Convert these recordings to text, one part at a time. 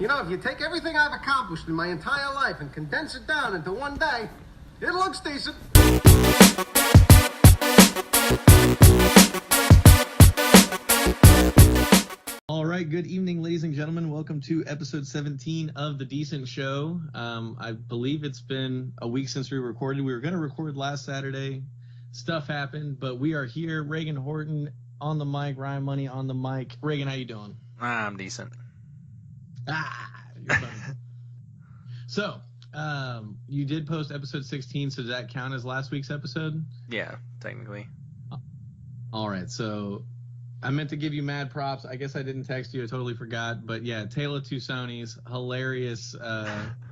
You know, if you take everything I've accomplished in my entire life and condense it down into one day, it looks decent. All right, good evening, ladies and gentlemen. Welcome to episode 17 of The Decent Show. I believe it's been a week since we recorded. We were going to record last Saturday. Stuff happened, but we are here. Reagan Horton on the mic, Ryan Money on the mic. Reagan, how you doing? I'm decent. You're funny. So, you did post episode 16, so does that count as last week's episode? Yeah, technically. All right, so I meant to give you mad props. I guess I didn't text you. I totally forgot. But yeah, Tale of Two Sonys, hilarious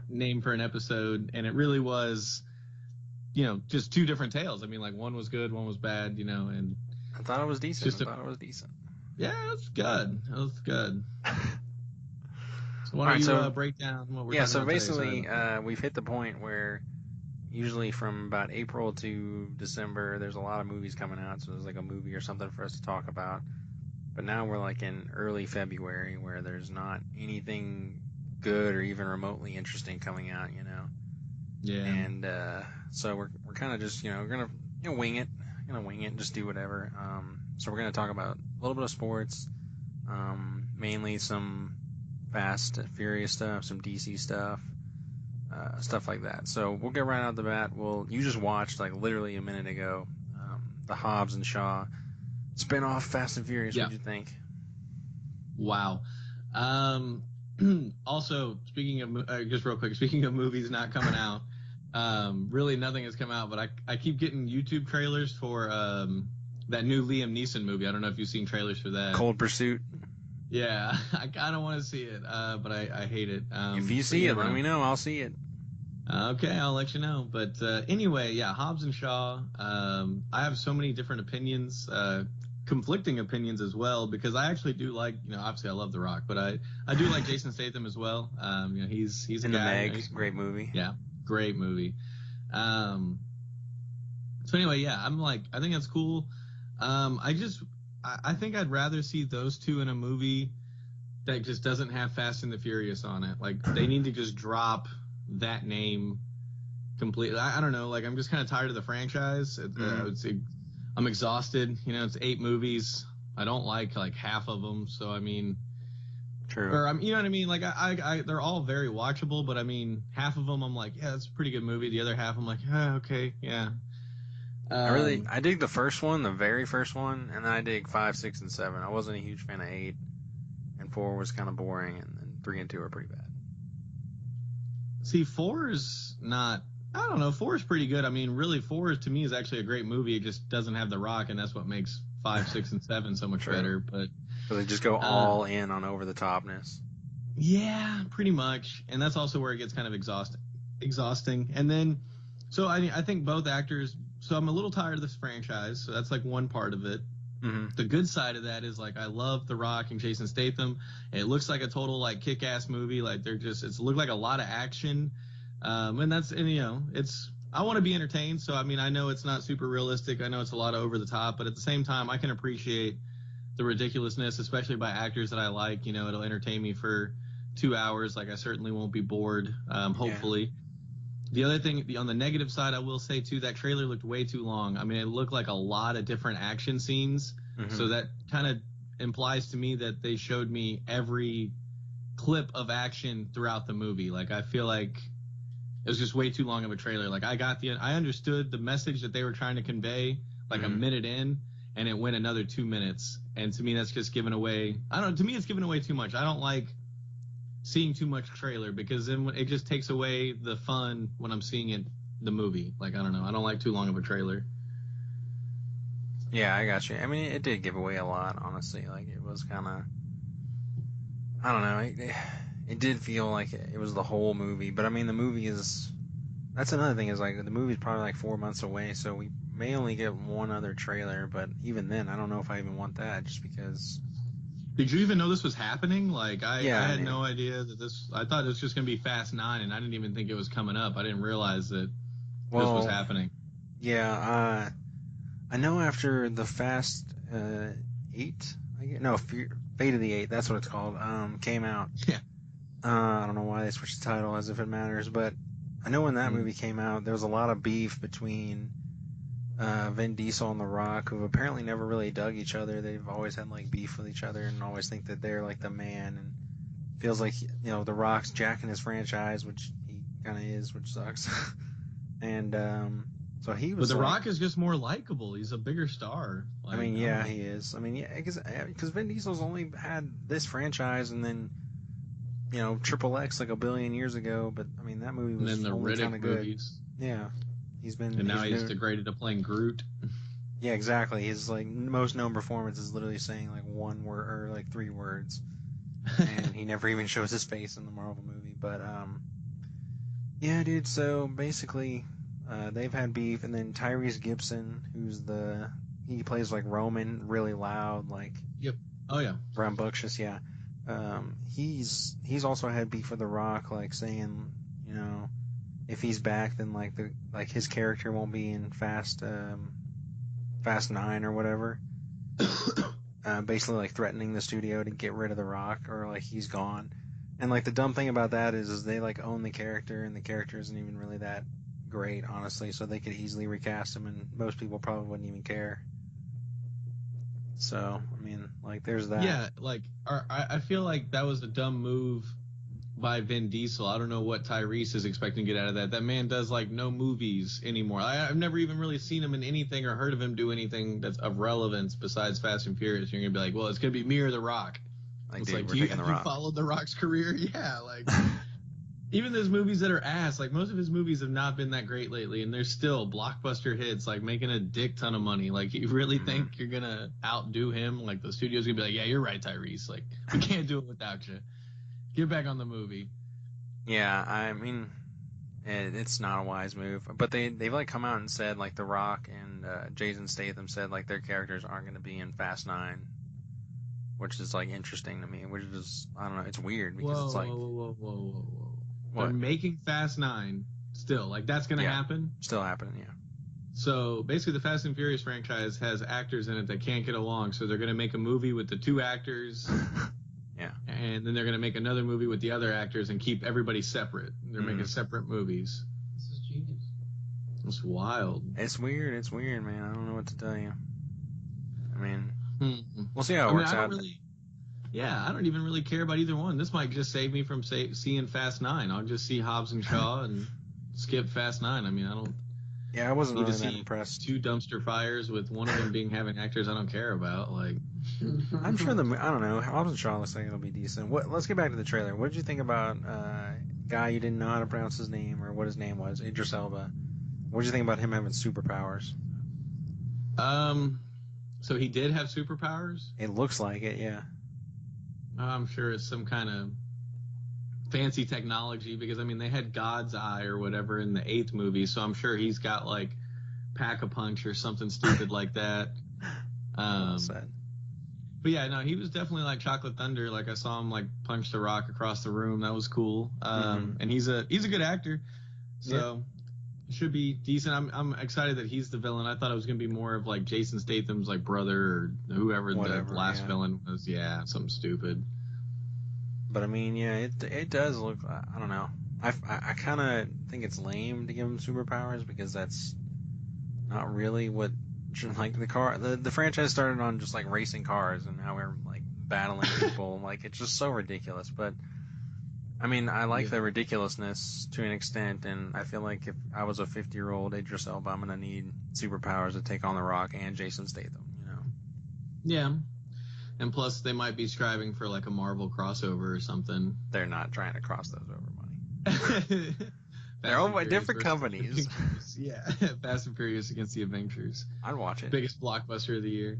name for an episode. And it really was, just two different tales. I mean, like one was good, one was bad, and I thought it was decent. Yeah, it was good. It was good. So why don't you break down what we're talking about so basically, today? we've hit the point where usually from about April to December, there's a lot of movies coming out. So there's like a movie or something for us to talk about. But now we're like in early February where there's not anything good or even remotely interesting coming out, Yeah. And so we're kind of just, we're going to wing it. And just do whatever. So we're going to talk about a little bit of sports, mainly some Fast and Furious stuff, some DC stuff, stuff like that. So we'll get right out the bat. You just watched like literally a minute ago, the Hobbs and Shaw spin-off Fast and Furious. Yeah. What'd you think? Wow. Also, speaking of movies not coming out, really nothing has come out, but I keep getting YouTube trailers for that new Liam Neeson movie. I don't know if you've seen trailers for that. Cold Pursuit. Yeah, I kind of want to see it, but I hate it. If you see it, let me know. I'll see it. Okay, I'll let you know. But anyway, yeah, Hobbs and Shaw. I have so many different opinions, conflicting opinions as well, because I actually do like, obviously I love The Rock, but I do like Jason Statham as well. He's a In guy. the Meg, great movie. Yeah, great movie. So anyway, yeah, I think that's cool. I think I'd rather see those two in a movie that just doesn't have Fast and the Furious on it. Like, they need to just drop that name completely. I don't know. Like, I'm just kind of tired of the franchise. I'm exhausted. It's 8 movies. I don't like half of them. So, I mean, true. Or, you know what I mean? Like, they're all very watchable, but I mean, half of them I'm like, yeah, it's a pretty good movie. The other half I'm like, okay, yeah. I dig the first one, the very first one, and then I dig 5, 6, and 7. I wasn't a huge fan of 8, and 4 was kind of boring, and then 3 and 2 are pretty bad. See, 4 is not. I don't know. 4 is pretty good. I mean, really, 4 to me is actually a great movie. It just doesn't have The Rock, and that's what makes 5, 6, and 7 so much better. But so they just go all in on over the topness. Yeah, pretty much, and that's also where it gets kind of exhausting. And then, so I think both actors. So I'm a little tired of this franchise. So that's like one part of it. Mm-hmm. The good side of that is I love The Rock and Jason Statham. It looks like a total kick-ass movie. Like it's looked like a lot of action. I want to be entertained. So I mean, I know it's not super realistic. I know it's a lot of over the top, but at the same time, I can appreciate the ridiculousness, especially by actors that I like. It'll entertain me for 2 hours. Like, I certainly won't be bored. Hopefully. Yeah. The other thing, on the negative side, I will say, too, that trailer looked way too long. I mean, it looked like a lot of different action scenes. Mm-hmm. So that kind of implies to me that they showed me every clip of action throughout the movie. Like, I feel like it was just way too long of a trailer. Like, I understood the message that they were trying to convey, a minute in, and it went another 2 minutes. And to me, that's just giving away. To me, it's giving away too much. I don't like seeing too much trailer, because then it just takes away the fun when I'm seeing the movie. Like, I don't know. I don't like too long of a trailer. Yeah, I got you. I mean, it did give away a lot, honestly. Like, it was kind of, I don't know. It did feel like it was the whole movie. But I mean, the movie that's another thing, is the movie's probably 4 months away. So we may only get one other trailer. But even then, I don't know if I even want that, just because. Did you even know this was happening? I had no idea that I thought it was just going to be Fast 9, and I didn't even think it was coming up. I didn't realize that this was happening. Yeah, I know after the Fast 8, Fate of the 8, that's what it's called, came out. Yeah. I don't know why they switched the title, as if it matters, but I know when that movie came out, there was a lot of beef between Vin Diesel and The Rock, who apparently never really dug each other. They've always had like beef with each other and always think that they're like the man, and feels like The Rock's jacking his franchise, which he kind of is, which sucks. And so he was. But The like, Rock is just more likable. He's a bigger star. Like, I mean, yeah, he is. I mean, yeah, because Vin Diesel's only had this franchise, and then Triple X like a billion years ago. But I mean, that movie was and then the only kind Riddick of good. movies. Yeah, And now he's degraded to playing Groot. Yeah, exactly. His like most known performance is literally saying like one word or like 3 words, and he never even shows his face in the Marvel movie. But yeah, dude. So basically, they've had beef, and then Tyrese Gibson, he plays like Roman, really loud, like Yep. Oh yeah. rambunctious. Yeah. He's also had beef with The Rock, like saying, if he's back, then like his character won't be in Fast 9 or whatever. Basically like threatening the studio to get rid of The Rock, or like he's gone. And like the dumb thing about that is they like own the character, and the character isn't even really that great, honestly. So they could easily recast him, and most people probably wouldn't even care. So I mean, like there's that. Yeah, like I feel like that was a dumb move by Vin Diesel. I don't know what Tyrese is expecting to get out of that. That man does like no movies anymore. I've never even really seen him in anything or heard of him do anything that's of relevance besides Fast and Furious. You're gonna be like, well, it's gonna be me or The Rock. Like, It's dude, like, we're have taking The you Rock. followed The Rock's career? Yeah, like even those movies that are ass, like most of his movies have not been that great lately, and they're still blockbuster hits, like making a dick ton of money. Like, you really think you're gonna outdo him? Like, the studio's gonna be like, yeah, you're right, Tyrese. Like, we can't do it without you. Get back on the movie. Yeah, I mean, it's not a wise move. But they've like come out and said like The Rock and Jason Statham said like their characters aren't going to be in Fast 9, which is like interesting to me. Which is, I don't know, it's weird because it's like Whoa. What? They're making Fast 9 still. Like, that's gonna happen. Still happening, yeah. So basically, the Fast and Furious franchise has actors in it that can't get along. So they're gonna make a movie with the 2 actors. Yeah. And then they're going to make another movie with the other actors and keep everybody separate. They're making separate movies. This is genius. It's wild. It's weird, man. I don't know what to tell you. I mean, Mm-hmm. we'll see how it works out. I don't even really care about either one. This might just save me from seeing Fast 9. I'll just see Hobbs and Shaw and skip Fast 9. I mean, I don't Yeah, I wasn't need really to that see impressed. 2 dumpster fires with one of them having actors I don't care about. Like, I'm sure I don't know. Hobbs and Shaw looks like it'll be decent. Let's get back to the trailer. What did you think about guy you didn't know how to pronounce his name or what his name was, Idris Elba? What did you think about him having superpowers? so he did have superpowers? It looks like it, yeah. I'm sure it's some kind of fancy technology, because I mean they had God's Eye or whatever in the 8th movie, so I'm sure he's got like Pack-a-Punch or something stupid like that. But yeah, no, he was definitely like Chocolate Thunder. Like, I saw him like punch The Rock across the room. That was cool. And he's a good actor, so it should be decent. I'm excited that he's the villain. I thought it was gonna be more of like Jason Statham's like brother or whoever the last villain was. Yeah, something stupid. But I mean, yeah, it does look. I don't know. I kind of think it's lame to give him superpowers, because that's not really what, like, the franchise started on just like racing cars, and now we're like battling people. Like, it's just so ridiculous. But I mean, I like the ridiculousness to an extent, and I feel like if I was a 50-year-old Idris Elba, I'm gonna need superpowers to take on The Rock and Jason Statham. Yeah. And plus, they might be striving for like a Marvel crossover or something. They're not trying to cross those over, buddy. They're owned by different companies. Yeah, Fast and Furious against the Avengers. I'd watch it. Biggest blockbuster of the year.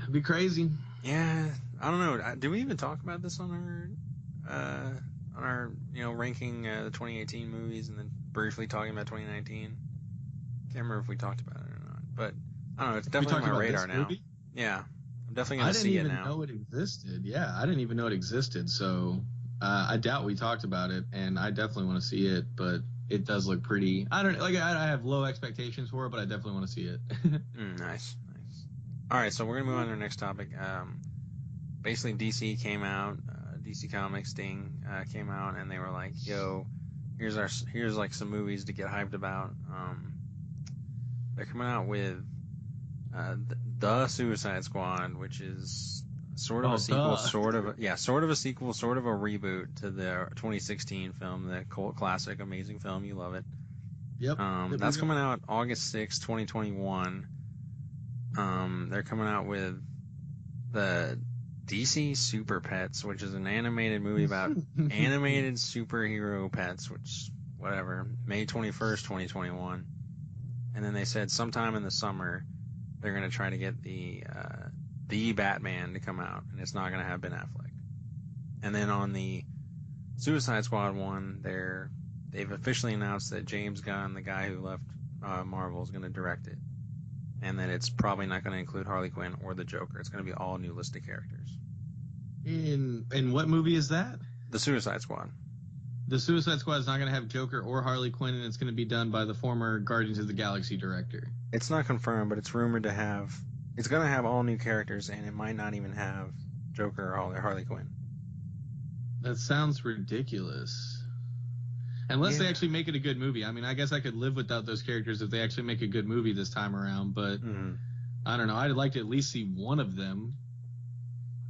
It'd be crazy. Yeah, I don't know. Do we even talk about this on our ranking the 2018 movies, and then briefly talking about 2019? Can't remember if we talked about it or not, but I don't know. It's definitely on my radar now. Movie? Yeah, I'm definitely gonna see it now. I didn't even know it existed. Yeah, I didn't even know it existed. So I doubt we talked about it, and I definitely want to see it. But it does look pretty. I have low expectations for it, but I definitely want to see it. Nice. All right, so we're gonna move on to our next topic. Basically, DC came out. DC DC Comics thing came out, and they were like, "Yo, here's like some movies to get hyped about." They're coming out with the Suicide Squad, which is sort of a sequel, sort of a sequel, sort of a reboot to the 2016 film, the cult classic, amazing film. You love it. Yep. That's coming out August 6th, 2021. They're coming out with the DC Super Pets, which is an animated movie about animated superhero pets, which, whatever, May 21st, 2021. And then they said sometime in the summer they're going to try to get the Batman to come out, and it's not going to have Ben Affleck. And then on the Suicide Squad one, they've officially announced that James Gunn, the guy who left Marvel, is going to direct it. And that it's probably not going to include Harley Quinn or the Joker. It's going to be all new listed characters. In what movie is that? The Suicide Squad. The Suicide Squad is not going to have Joker or Harley Quinn, and it's going to be done by the former Guardians of the Galaxy director. It's not confirmed, but it's rumored to have... It's going to have all new characters, and it might not even have Joker or Harley Quinn. That sounds ridiculous. Unless they actually make it a good movie. I mean, I guess I could live without those characters if they actually make a good movie this time around, but I don't know. I'd like to at least see one of them.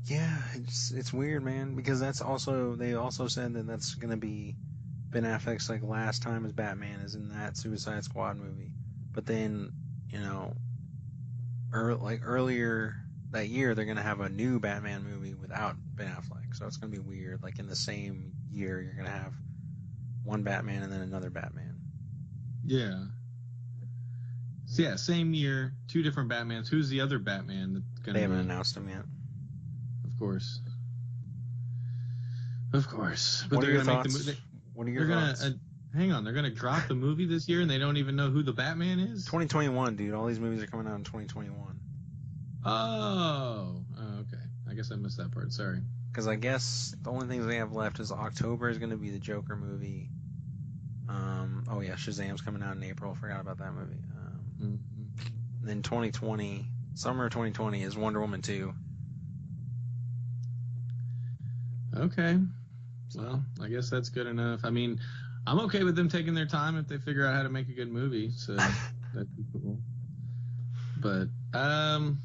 Yeah, it's weird, man, because they also said that that's going to be Ben Affleck's like last time as Batman is in that Suicide Squad movie. But then, earlier that year they're going to have a new Batman movie without Ben Affleck. So it's going to be weird. Like in the same year you're going to have one Batman and then another Batman. Yeah. So yeah, same year, two different Batmans. Who's the other Batman that's gonna They haven't announced him yet. Of course. But what are your thoughts? What are your thoughts? Hang on, they're gonna drop the movie this year and they don't even know who the Batman is? 2021, dude. All these movies are coming out in 2021. Oh, okay. I guess I missed that part. Sorry. Because I guess the only things they have left is October is going to be the Joker movie. Oh yeah, Shazam's coming out in April. Forgot about that movie. Then 2020, summer of 2020 is Wonder Woman 2. Okay. Well, I guess that's good enough. I mean, I'm okay with them taking their time if they figure out how to make a good movie. So that'd be cool. But I'm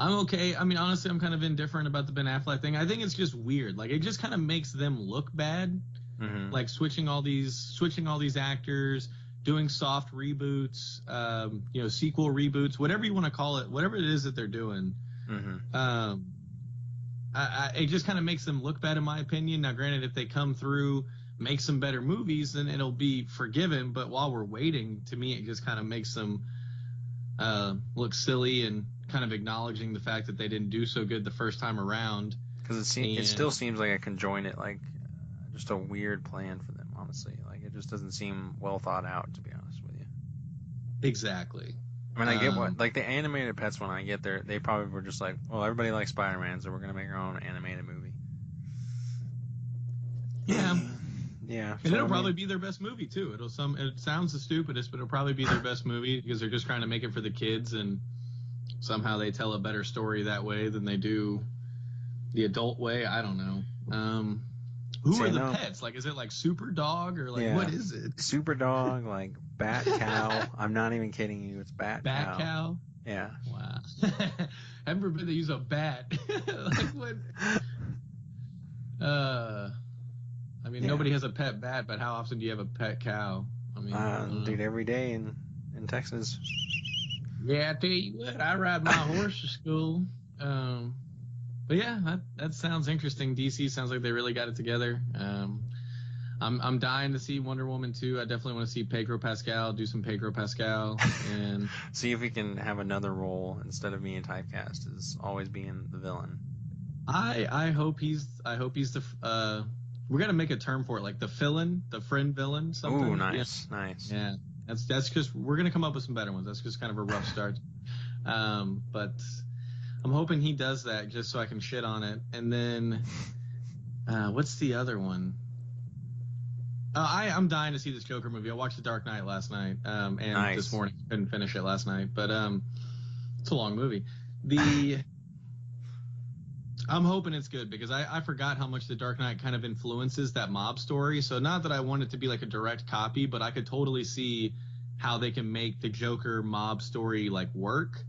okay. I mean, honestly, I'm kind of indifferent about the Ben Affleck thing. I think it's just weird. Like, it just kind of makes them look bad. Like switching all these actors, doing soft reboots, sequel reboots, whatever you want to call it, whatever it is that they're doing. It just kind of makes them look bad, in my opinion. Now, granted, if they come through, make some better movies, then it'll be forgiven. But while we're waiting, to me, it just kind of makes them look silly and kind of acknowledging the fact that they didn't do so good the first time around. Because it still seems like a conjoined, like just a weird plan for them, honestly. Like, it just doesn't seem well thought out, to be honest with you. Exactly. I mean, I get what, like the animated pets one, I get there. They probably were just like, well, everybody likes Spider-Man, so we're gonna make our own animated movie. Yeah. Yeah. And it'll probably be their best movie too. It sounds the stupidest, but it'll probably be their best movie because they're just trying to make it for the kids, and somehow they tell a better story that way than they do the adult way. I don't know. Who are the pets? Like, is it like Super Dog or like what is it? Super Dog, like Bat Cow. I'm not even kidding you. It's Bat Cow. Yeah. Wow. Haven't forbid they use a bat. Like what? I mean, nobody has a pet bat, but how often do you have a pet cow? I mean, dude, every day in Texas. Yeah, I tell you what, I ride my horse to school. But yeah, that sounds interesting. DC sounds like they really got it together. I'm dying to see Wonder Woman 2. I definitely want to see Pedro Pascal do some Pedro Pascal and see if he can have another role instead of being typecast as always being the villain. I hope he's the we're gonna make a term for it, like the villain, the friend villain. Something. Ooh, nice. Yeah, that's just we're gonna come up with some better ones. That's just kind of a rough start. But I'm hoping he does that just so I can shit on it. And then what's the other one? I'm dying to see this Joker movie. I watched The Dark Knight last night, and this morning couldn't finish it last night. But it's a long movie. I'm hoping it's good because I forgot how much The Dark Knight kind of influences that mob story. So not that I want it to be like a direct copy, but I could totally see how they can make the Joker mob story like work.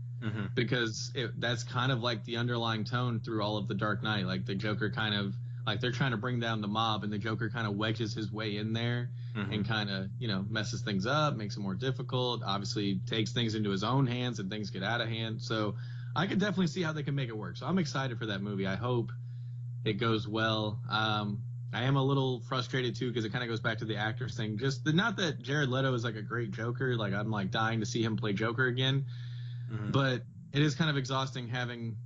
Because that's kind of like the underlying tone through all of The Dark Knight. Like the Joker kind of like they're trying to bring down the mob, and the Joker kind of wedges his way in there and kind of messes things up, makes it more difficult. Obviously, takes things into his own hands, and things get out of hand. So I could definitely see how they can make it work. So I'm excited for that movie. I hope it goes well. I am a little frustrated too because it kind of goes back to the actors thing. Just not that Jared Leto is like a great Joker. Like I'm like dying to see him play Joker again. But it is kind of exhausting having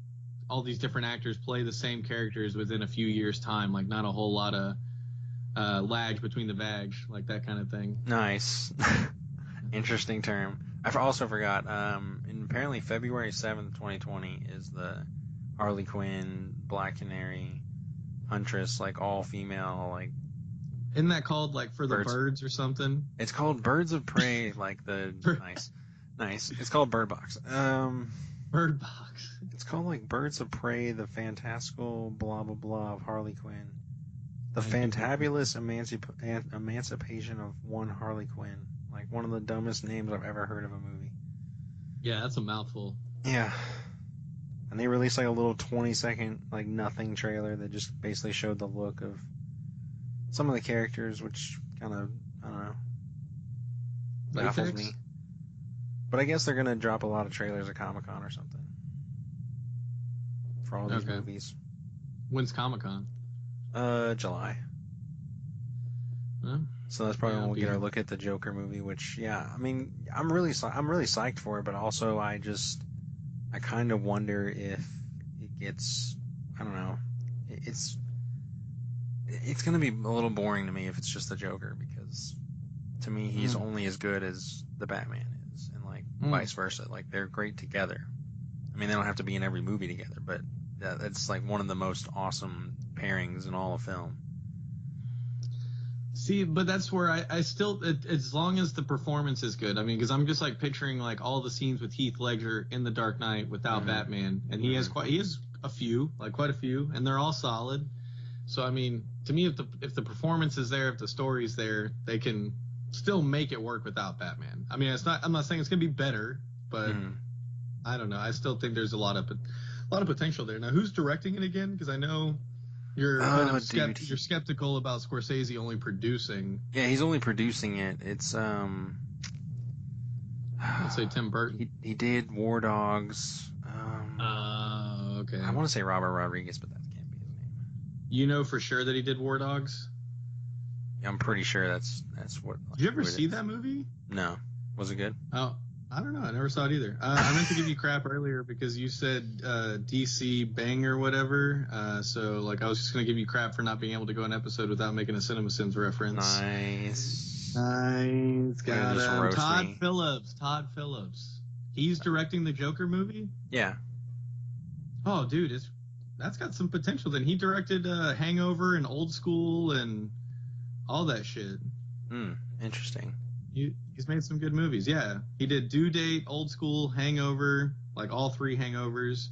all these different actors play the same characters within a few years' time. Like not a whole lot of lag between the bags, like that kind of thing. Nice. Interesting term. I also forgot, in apparently February 7th, 2020 is the Harley Quinn, Black Canary, Huntress, like all female, like. Isn't that called like For the Birds or something? It's called Birds of Prey, like the nice. It's called Bird Box. Bird Box. It's called like Birds of Prey, the fantastical blah blah blah of Harley Quinn. The fantabulous emancipation of one Harley Quinn. Like one of the dumbest names I've ever heard of a movie. Yeah, that's a mouthful. Yeah. And they released like a little 20-second like nothing trailer that just basically showed the look of some of the characters, which kind of, I don't know, baffles me. But I guess they're going to drop a lot of trailers at Comic-Con or something for all these movies. When's Comic-Con? July. So that's probably when we'll get our look at the Joker movie, which, yeah, I mean, I'm really psyched for it, but also I kind of wonder if it gets, I don't know, it's going to be a little boring to me if it's just the Joker, because to me he's only as good as the Batman is, and like vice versa. Like they're great together. I mean, they don't have to be in every movie together, but that's like one of the most awesome pairings in all of film. See, but that's where I still, as long as the performance is good. I mean, because I'm just like picturing like all the scenes with Heath Ledger in The Dark Knight without Batman, and he has quite a few, and they're all solid. So I mean, to me, if the performance is there, if the story's there, they can still make it work without Batman. I mean, I'm not saying it's gonna be better, but I don't know. I still think there's a lot of potential there. Now, who's directing it again? Because I know you're you're skeptical about Scorsese only producing. Yeah, he's only producing it. It's let's say Tim Burton. He did War Dogs. Okay. I want to say Robert Rodriguez, but that can't be his name. You know for sure that he did War Dogs? Yeah, I'm pretty sure that's what. Did you ever see that movie? No. Was it good? Oh, I don't know. I never saw it either. I meant to give you crap earlier because you said DC Bang or whatever. So like I was just gonna give you crap for not being able to go an episode without making a CinemaSins reference. Nice. Got him. Todd Phillips. He's directing the Joker movie? Yeah. Oh, dude, that's got some potential. Then he directed Hangover and Old School and all that shit. Interesting. He's made some good movies. Yeah, he did Due Date, Old School, Hangover, like all three Hangovers.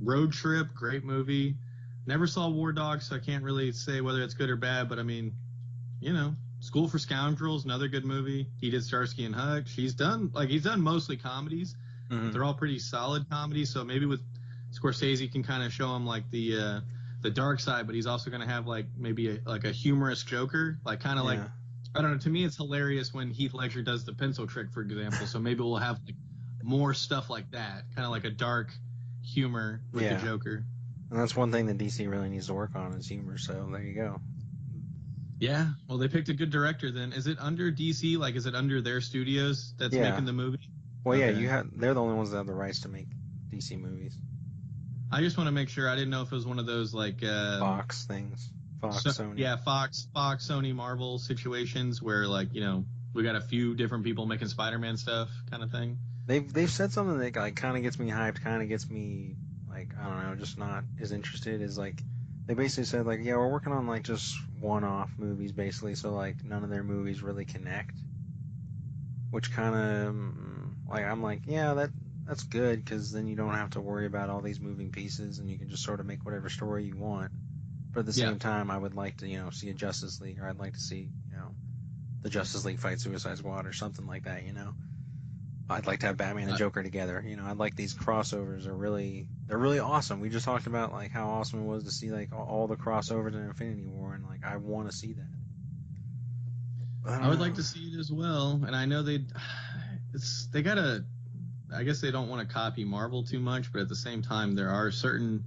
Road Trip, great movie. Never saw War Dogs, so I can't really say whether it's good or bad. But I mean, you know, School for Scoundrels, another good movie. He did Starsky and Hutch. He's done mostly comedies. They're all pretty solid comedies. So maybe with Scorsese, you can kind of show him like the dark side, but he's also going to have like maybe a humorous Joker, like kind of like. I don't know. To me, it's hilarious when Heath Ledger does the pencil trick, for example. So maybe we'll have like more stuff like that, kind of like a dark humor with the Joker. And that's one thing that DC really needs to work on is humor. So there you go. Yeah. Well, they picked a good director. Then is it under DC? Like, is it under their studios that's making the movie? Well, okay. They're the only ones that have the rights to make DC movies. I just want to make sure. I didn't know if it was one of those like Fox things. Sony. Yeah, Fox, Sony, Marvel situations where like, you know, we got a few different people making Spider-Man stuff kind of thing. They've said something that like kind of gets me hyped, kind of gets me like, I don't know, just not as interested as like they basically said like, yeah, we're working on like just one-off movies basically, so like none of their movies really connect. Which kind of like I'm like, yeah, that's good because then you don't have to worry about all these moving pieces, and you can just sort of make whatever story you want. But at the Yeah. same time, I would like to, see a Justice League, or I'd like to see, the Justice League fight Suicide Squad or something like that. I'd like to have Batman and Joker together. I'd like these crossovers they're really awesome. We just talked about like how awesome it was to see like all the crossovers in Infinity War, and like I want to see that. I would like to see it as well, and I know they gotta. I guess they don't want to copy Marvel too much, but at the same time, there are certain,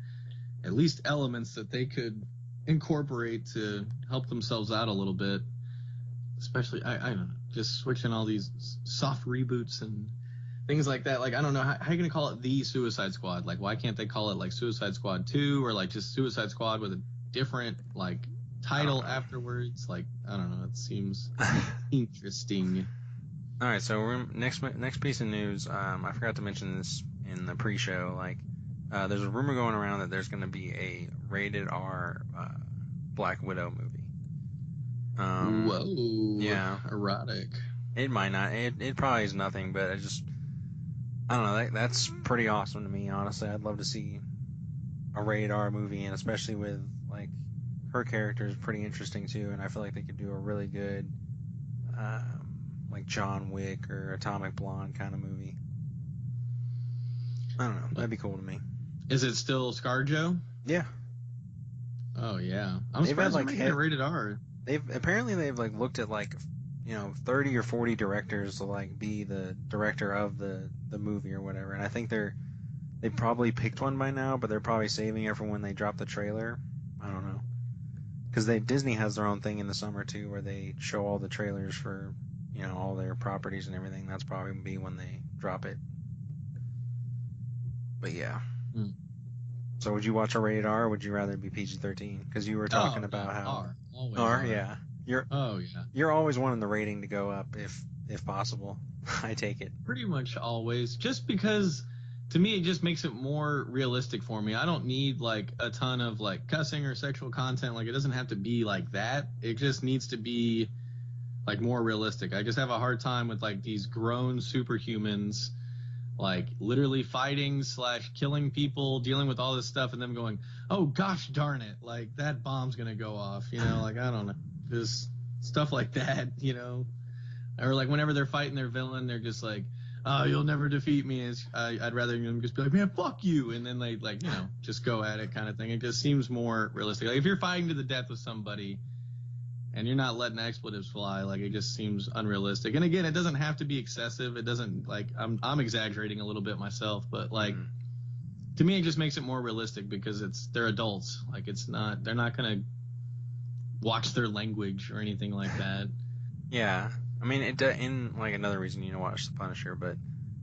at least elements that they could incorporate to help themselves out a little bit. Especially, I don't know, just switching all these soft reboots and things like that. Like, I don't know, how are you going to call it the Suicide Squad? Like, why can't they call it, like, Suicide Squad 2 or, like, just Suicide Squad with a different, like, title afterwards? Like, I don't know. It seems interesting. All right, so next piece of news. I forgot to mention this in the pre-show. Like, there's a rumor going around that there's going to be a rated R Black Widow movie. Whoa. Yeah. Erotic. It might not. It probably is nothing, but I don't know. That's pretty awesome to me, honestly. I'd love to see a rated R movie, and especially with like her character is pretty interesting too, and I feel like they could do a really good like John Wick or Atomic Blonde kind of movie. I don't know. That'd be cool to me. Is it still ScarJo? Yeah. Oh yeah. I'm surprised they're making it rated R. They've like looked at like 30 or 40 directors to like be the director of the movie or whatever, and I think they probably picked one by now, but they're probably saving it for when they drop the trailer. I don't know, because Disney has their own thing in the summer too, where they show all the trailers for all their properties and everything. That's probably be when they drop it. But yeah. So would you watch a rated R, or would you rather be PG-13? Because you were talking about how R. Always R, yeah. You're always wanting the rating to go up if possible. I take it. Pretty much always. Just because to me it just makes it more realistic for me. I don't need like a ton of like cussing or sexual content. Like it doesn't have to be like that. It just needs to be like more realistic. I just have a hard time with like these grown superhumans like literally fighting / killing people, dealing with all this stuff, and them going, oh gosh darn it, like that bomb's gonna go off, like I don't know, just stuff like that, or like whenever they're fighting their villain, they're just like, oh, you'll never defeat me. I'd rather them just be like, man, fuck you, and then they like just go at it kind of thing. It just seems more realistic. Like if you're fighting to the death with somebody and you're not letting expletives fly, like it just seems unrealistic. And again, it doesn't have to be excessive. It doesn't like I'm exaggerating a little bit myself, but like to me, it just makes it more realistic because they're adults. Like they're not gonna watch their language or anything like that. Yeah, I mean, in like another reason to watch The Punisher, but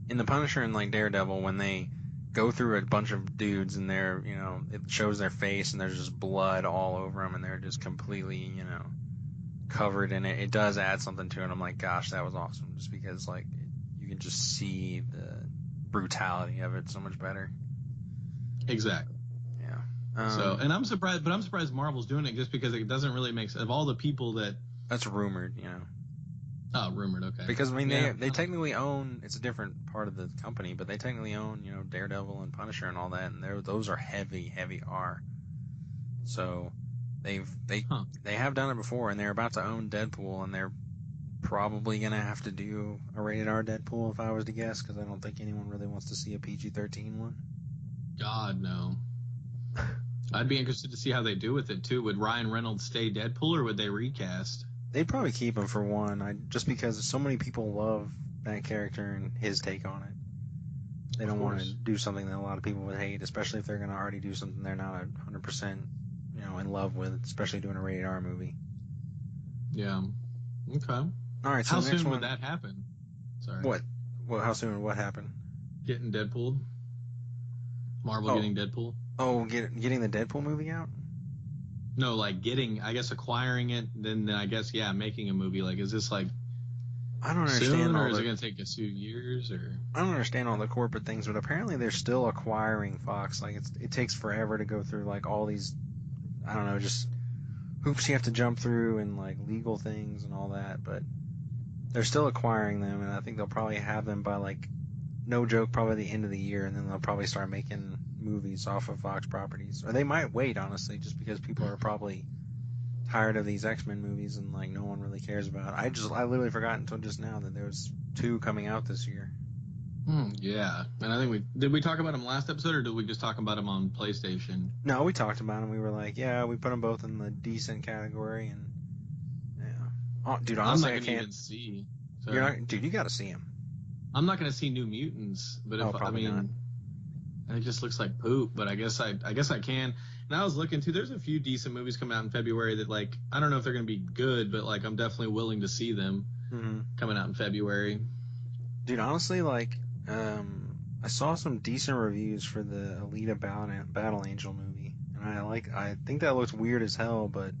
in The Punisher and like Daredevil, when they go through a bunch of dudes and they're it shows their face and there's just blood all over them and they're just completely covered in it. It does add something to it. I'm like, gosh, that was awesome. Just because like you can just see the brutality of it so much better. Exactly. Yeah. And I'm surprised Marvel's doing it just because it doesn't really make sense. Of all the people that's rumored, Oh, rumored. Okay. Because I mean, they technically own. It's a different part of the company, but they technically own Daredevil and Punisher and all that, and those are heavy R. So they have done it before, and they're about to own Deadpool, and they're probably gonna have to do a rated R Deadpool if I was to guess, because I don't think anyone really wants to see a PG-13 one. God no. I'd be interested to see how they do with it too. Would Ryan Reynolds stay Deadpool, or would they recast? They'd probably keep him for one, just because so many people love that character and his take on it. They don't want to do something that a lot of people would hate, especially if they're going to already do something they're not 100%, in love with, especially doing a rated R movie. Yeah. Okay. All right. So how soon would that happen? Sorry. What? Well, how soon would what happen? Getting Deadpool. Marvel getting Deadpool. Oh, getting the Deadpool movie out? No, like acquiring it, then I guess, making a movie. Like, is this like I don't understand soon, or is it going to take a few years? Or I don't understand all the corporate things, but apparently they're still acquiring Fox. Like, it takes forever to go through like all these, I don't know, just hoops you have to jump through and like legal things and all that. But they're still acquiring them, and I think they'll probably have them by like no joke, probably the end of the year, and then they'll probably start making movies off of Fox properties. Or they might wait, honestly, just because people are probably tired of these X-Men movies and like no one really cares about it. I literally forgot until just now that there was 2 coming out this year. Yeah, and I think we talk about them last episode, or did we just talk about them on PlayStation? No, we talked about them. We were like, yeah, we put them both in the decent category, and yeah. Oh, dude, honestly, I'm not I gonna can't. even see. So. You're not, dude. You got to see them. I'm not gonna see New Mutants, but if Probably not. it just looks like poop. But I guess I can. And I was looking too. There's a few decent movies coming out in February that like I don't know if they're gonna be good, but like I'm definitely willing to see them coming out in February. Dude, honestly, like, I saw some decent reviews for the Alita Battle Angel movie, and I think that looks weird as hell, but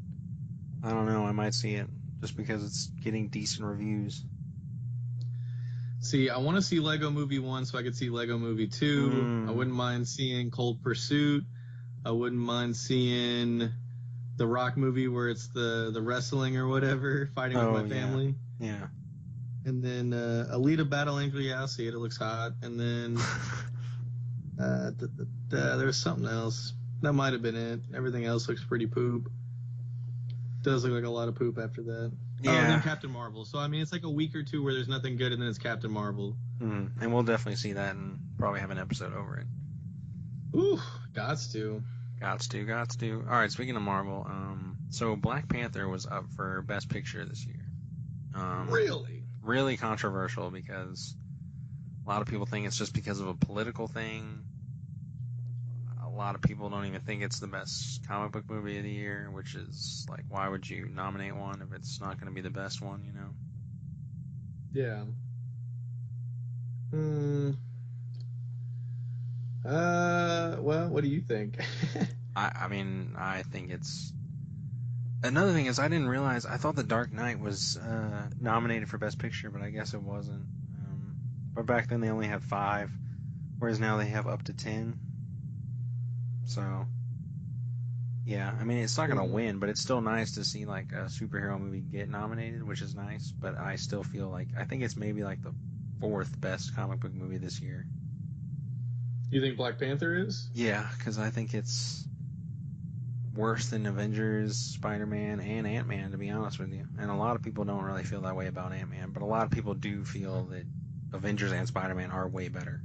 I don't know. I might see it just because it's getting decent reviews. See, I want to see Lego Movie 1 so I could see Lego Movie 2. I wouldn't mind seeing Cold Pursuit. I wouldn't mind seeing the Rock movie where it's the wrestling or whatever, fighting with my family. Yeah. And then Alita Battle Angel, yeah, I'll see it. It looks hot. And then there was something else. That might have been it. Everything else looks pretty poop. Does look like a lot of poop after that. Yeah. Oh, and then Captain Marvel. So, I mean, it's like a week or two where there's nothing good, and then it's Captain Marvel. And we'll definitely see that and probably have an episode over it. Ooh, gots to. All right, speaking of Marvel, so Black Panther was up for Best Picture this year. Really? Really controversial because a lot of people think it's just because of a political thing. A lot of people don't even think it's the best comic book movie of the year, which is like, why would you nominate one if it's not going to be the best one, you know? Yeah. Well, what do you think? I mean, I think it's... Another thing is, I didn't realize, I thought The Dark Knight was nominated for Best Picture, but I guess it wasn't. But back then they only had 5, whereas now they have up to 10. So, yeah, I mean, it's not going to win, but it's still nice to see, like, a superhero movie get nominated, which is nice, but I still feel like, I think it's maybe, like, the 4th best comic book movie this year. You think Black Panther is? Yeah, because I think it's worse than Avengers, Spider-Man, and Ant-Man, to be honest with you. And a lot of people don't really feel that way about Ant-Man, but a lot of people do feel that Avengers and Spider-Man are way better.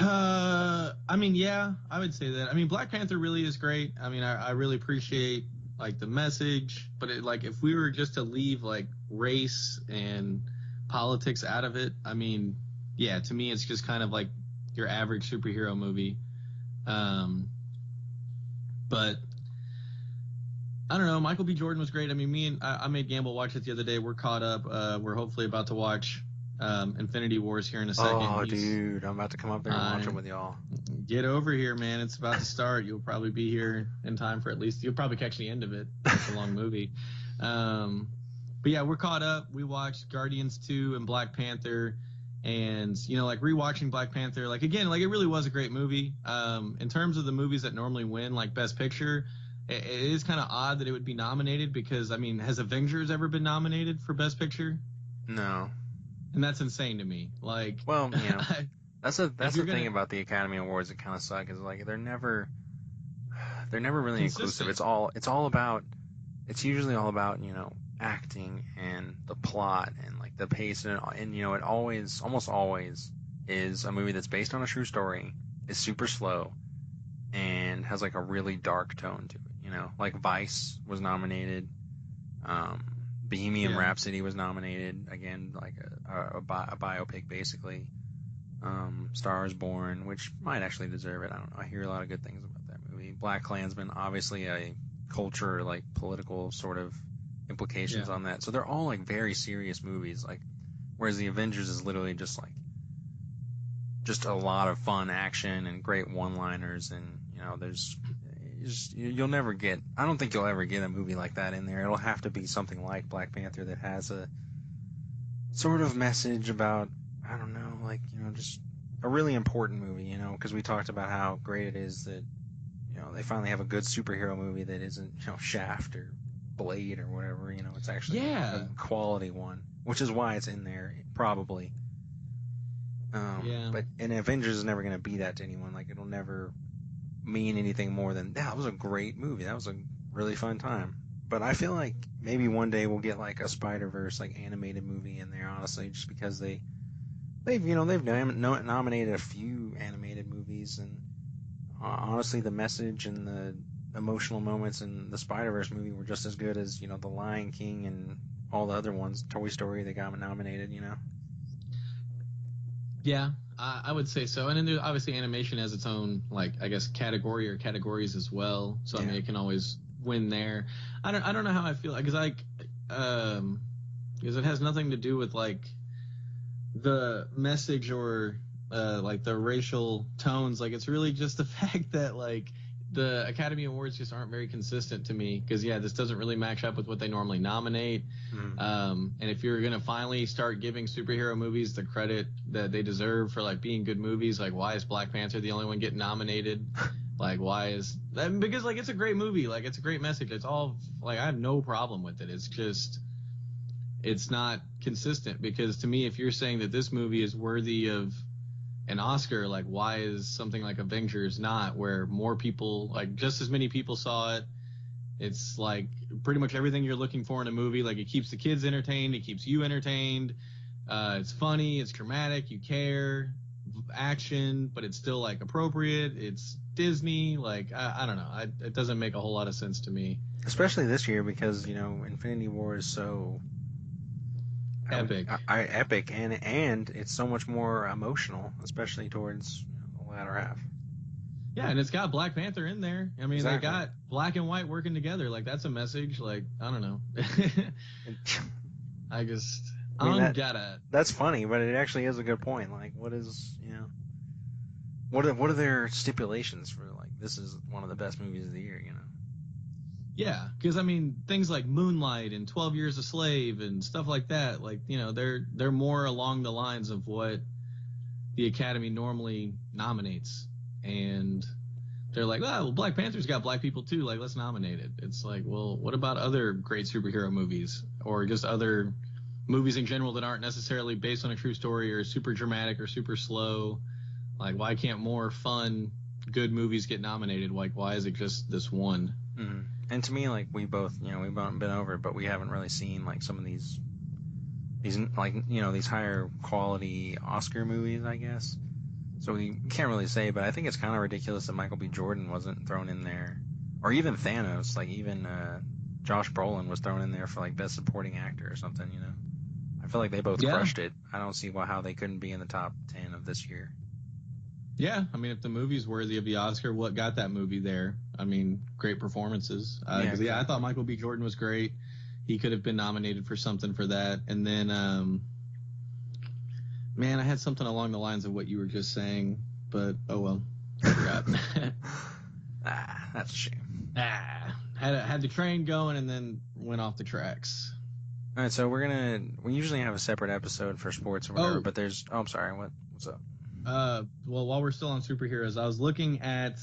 I mean, yeah, I would say that. I mean, Black Panther really is great. I mean, I really appreciate, like, the message, but, like, if we were just to leave, like, race and politics out of it, I mean, yeah, to me, it's just kind of like your average superhero movie. But I don't know. Michael B. Jordan was great. I mean, I made Gamble watch it the other day. We're caught up. We're hopefully about to watch Infinity Wars here in a second. Oh, dude, I'm about to come up there and watch it with y'all. Get over here, man. It's about to start. You'll probably be here in time for at least. You'll probably catch the end of it. It's a long movie. But yeah, we're caught up. We watched Guardians 2 and Black Panther. And, you know, like, rewatching Black Panther, like, again, like, it really was a great movie. In terms of the movies that normally win, like, Best Picture, it is kind of odd that it would be nominated because, I mean, has Avengers ever been nominated for Best Picture? No. And that's insane to me. Like, well, you know, that's the thing about the Academy Awards that kind of suck is, like, they're never really inclusive. It's usually all about, you know, acting and the plot and, like, the pace and you know, it almost always is a movie that's based on a true story, is super slow, and has, like, a really dark tone to it, you know? Like, Vice was nominated, Bohemian Rhapsody was nominated, again, like a biopic, basically. Star is Born, which might actually deserve it, I don't know, I hear a lot of good things about that movie. Black Klansman, obviously a culture, like, political sort of implications on that. So they're all, like, very serious movies, like, whereas the Avengers is literally just a lot of fun action and great one-liners, and, you know, you'll never get, I don't think you'll ever get a movie like that in there. It'll have to be something like Black Panther that has a sort of message about, I don't know, like, you know, just a really important movie, you know, because we talked about how great it is that, you know, they finally have a good superhero movie that isn't, you know, Shaft or Blade or whatever, you know, it's actually a quality one, which is why it's in there probably. Yeah. But and Avengers is never gonna be that to anyone. Like it'll never mean anything more than that was a great movie. That was a really fun time. But I feel like maybe one day we'll get like a Spider-Verse like animated movie in there. Honestly, just because they've nominated a few animated movies, and honestly, the message and the emotional moments in the Spider-Verse movie were just as good as The Lion King and all the other ones. Toy Story, they got nominated. Yeah, I would say so. And then obviously animation has its own, like, I guess, category or categories as well. So I mean, it can always win there. I don't know how I feel because because it has nothing to do with like the message or like the racial tones. Like it's really just the fact that like the Academy Awards just aren't very consistent to me because this doesn't really match up with what they normally nominate. And if you're gonna finally start giving superhero movies the credit that they deserve for like being good movies, like why is Black Panther the only one getting nominated? Like why is that? Because like it's a great movie, like it's a great message. It's all like I have no problem with it. It's just it's not consistent because to me, if you're saying that this movie is worthy of an Oscar, like why is something like Avengers not, where more people, like just as many people saw it? It's like pretty much everything you're looking for in a movie. Like it keeps the kids entertained, it keeps you entertained. It's funny, it's dramatic, you care, action, but it's still like appropriate. It's Disney. Like I don't know. It doesn't make a whole lot of sense to me. Especially this year because Infinity War is so Epic. Epic, and it's so much more emotional, especially towards the latter half. Yeah, and it's got Black Panther in there. I mean, Exactly. They got black and white working together. Like that's a message. Like I don't know. I mean, that's funny, but it actually is a good point. Like, what is what are their stipulations for like this is one of the best movies of the year? Yeah, because I mean things like Moonlight and 12 Years a Slave and stuff like that. Like they're more along the lines of what the Academy normally nominates, and they're like, well, Black Panther's got black people too. Like, let's nominate it. It's like, well, what about other great superhero movies or just other movies in general that aren't necessarily based on a true story or super dramatic or super slow? Like, why can't more fun, good movies get nominated? Like, why is it just this one? Mm-hmm. And to me, like we've both been over it, but we haven't really seen like some of these like these higher quality Oscar movies, I guess. So we can't really say, but I think it's kind of ridiculous that Michael B. Jordan wasn't thrown in there, or even Thanos. Like even Josh Brolin was thrown in there for like best supporting actor or something. I feel like they both crushed it. I don't see how they couldn't be in the top 10 of this year. Yeah, I mean, if the movie's worthy of the Oscar, what got that movie there? I mean, great performances. Exactly. I thought Michael B. Jordan was great. He could have been nominated for something for that. And then, man, I had something along the lines of what you were just saying, but oh well, I forgot. That's a shame. Had the train going and then went off the tracks. All right, so we usually have a separate episode for sports or whatever, but there's, I'm sorry, what's up? Well, while we're still on superheroes, I was looking at,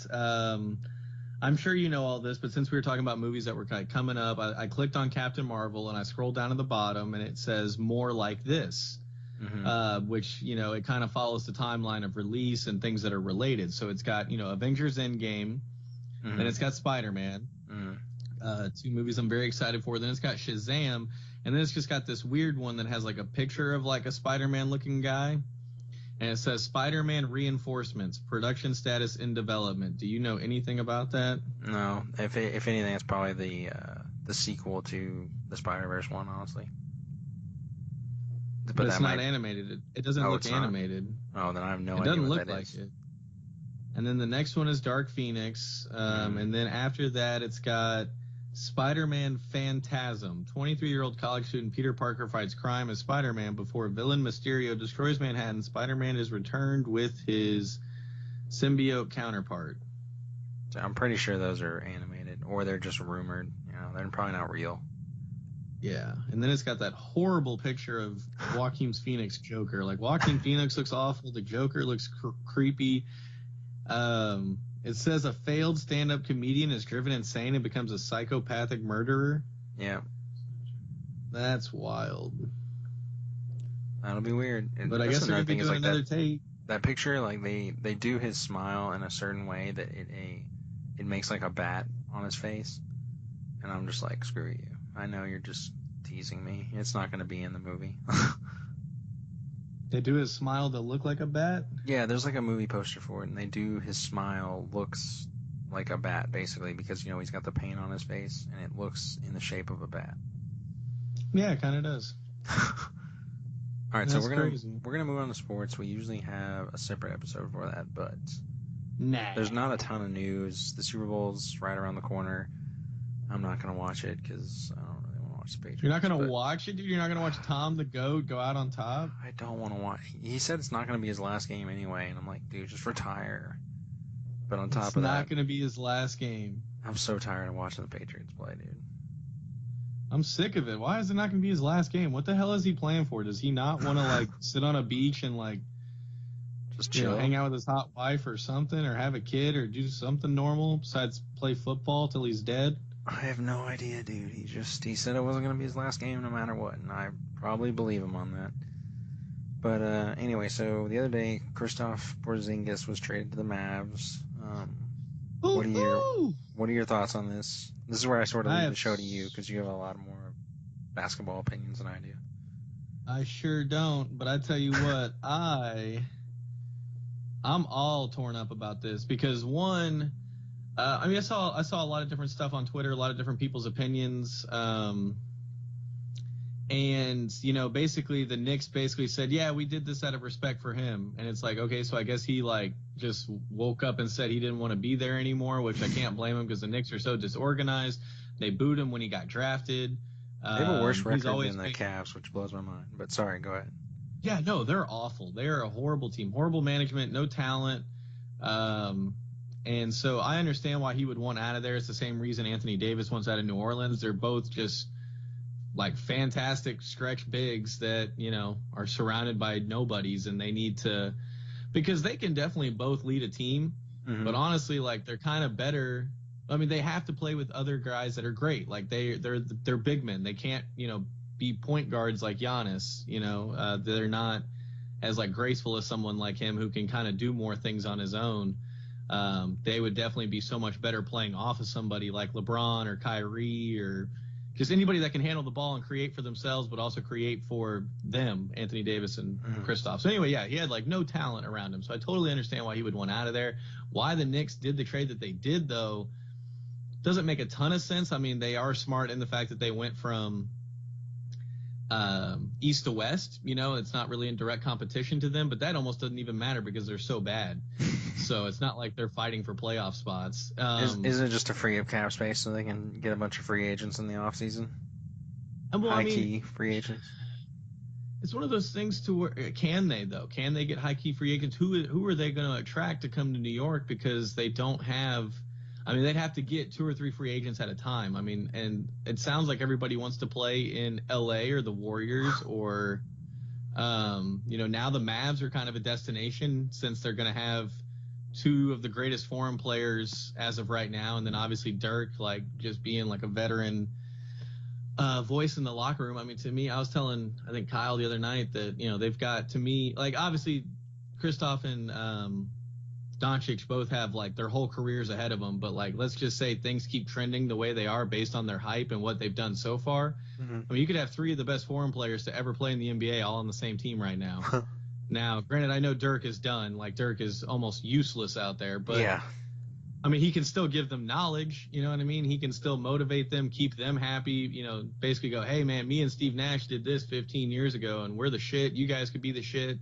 I'm sure you know all this, but since we were talking about movies that were kind of coming up, I clicked on Captain Marvel and I scrolled down to the bottom and it says more like this, which, it kind of follows the timeline of release and things that are related. So it's got, Avengers Endgame, then it's got Spider-Man, two movies I'm very excited for. Then it's got Shazam, and then it's just got this weird one that has like a picture of like a Spider-Man looking guy. And it says Spider-Man reinforcements, production status in development. Do you know anything about that? No. If anything, it's probably the sequel to the Spider-Verse one, honestly. But it's not animated. It doesn't look animated. Oh, then I have no idea. It doesn't what look that like is. it. And then the next one is Dark Phoenix. And then after that, it's got Spider-Man Phantasm. 23-year-old college student Peter Parker fights crime as Spider-Man before villain Mysterio destroys Manhattan. Spider-Man is returned with his symbiote counterpart. So I'm pretty sure those are animated, or they're just rumored. They're probably not real. Yeah, and then it's got that horrible picture of Joaquin Phoenix Joker. Like, Joaquin Phoenix looks awful. The Joker looks creepy. It says a failed stand-up comedian is driven insane and becomes a psychopathic murderer. Yeah. That's wild. That'll be weird. And But I that's guess they're another gonna be thing is doing like another take. that picture, like they do his smile in a certain way that it makes like a bat on his face, and I'm just like, screw you. I know you're just teasing me. It's not going to be in the movie. They do his smile to look like a bat. Yeah, there's like a movie poster for it, and they do his smile looks like a bat basically because he's got the paint on his face, and it looks in the shape of a bat. Yeah, it kind of does. All right, so That's we're gonna crazy. move on to sports. We usually have a separate episode for that, but Nah. there's not a ton of news. The Super Bowl's right around the corner. I'm not gonna watch it because I don't really want to watch the Patriots. You're not gonna watch it, dude. You're not gonna watch Tom the Goat go out on top. I don't want to watch. He said it's not gonna be his last game anyway, and I'm like, dude, just retire. But on top of that, it's not gonna be his last game. I'm so tired of watching the Patriots play, dude. I'm sick of it. Why is it not gonna be his last game? What the hell is he playing for? Does he not want to like sit on a beach and like just chill, hang out with his hot wife or something, or have a kid, or do something normal besides play football till he's dead? I have no idea, dude. He said it wasn't gonna be his last game no matter what, and I probably believe him on that. But anyway, so the other day, Kristaps Porzingis was traded to the Mavs. What are your thoughts on this? This is where I sort of leave the show to you because you have a lot more basketball opinions than I do. I sure don't, but I tell you what, I'm all torn up about this because one, I saw a lot of different stuff on Twitter, a lot of different people's opinions, and basically the Knicks basically said, yeah, we did this out of respect for him, and it's like, okay, so I guess he like just woke up and said he didn't want to be there anymore, which I can't blame him because the Knicks are so disorganized. They booed him when he got drafted. They have a worse record than the Cavs, which blows my mind. But sorry, go ahead. Yeah, no, they're awful. They're a horrible team, horrible management, no talent. And so I understand why he would want out of there. It's the same reason Anthony Davis wants out of New Orleans. They're both just like fantastic stretch bigs that, are surrounded by nobodies, and they need to, because they can definitely both lead a team. Mm-hmm. But honestly, like they're kind of better. I mean, they have to play with other guys that are great. Like they're big men. They can't, be point guards like Giannis. They're not as like graceful as someone like him who can kind of do more things on his own. They would definitely be so much better playing off of somebody like LeBron or Kyrie or just anybody that can handle the ball and create for themselves, but also create for them, Anthony Davis and Kristaps. So anyway, yeah, he had like no talent around him. So I totally understand why he would want out of there. Why the Knicks did the trade that they did, though, doesn't make a ton of sense. I mean, they are smart in the fact that they went from east to west. It's not really in direct competition to them, but that almost doesn't even matter because they're so bad. So it's not like they're fighting for playoff spots. Is it just to free up cap space so they can get a bunch of free agents in the offseason? High-key free agents? It's one of those things to where, can they, though? Can they get high-key free agents? Who are they going to attract to come to New York because they don't have – I mean, they'd have to get 2 or 3 free agents at a time. I mean, and it sounds like everybody wants to play in L.A. or the Warriors or, now the Mavs are kind of a destination since they're going to have 2 of the greatest foreign players as of right now. And then obviously Dirk, like just being like a veteran voice in the locker room. I mean, to me, I was telling, I think Kyle the other night that, they've got, to me, like obviously Kristaps and Doncic both have like their whole careers ahead of them, but like let's just say things keep trending the way they are based on their hype and what they've done so far. Mm-hmm. I mean, you could have 3 of the best foreign players to ever play in the NBA all on the same team right now. Now, granted, I know Dirk is done. Like Dirk is almost useless out there, but yeah. I mean, he can still give them knowledge. You know what I mean? He can still motivate them, keep them happy. Basically go, hey man, me and Steve Nash did this 15 years ago, and we're the shit. You guys could be the shit.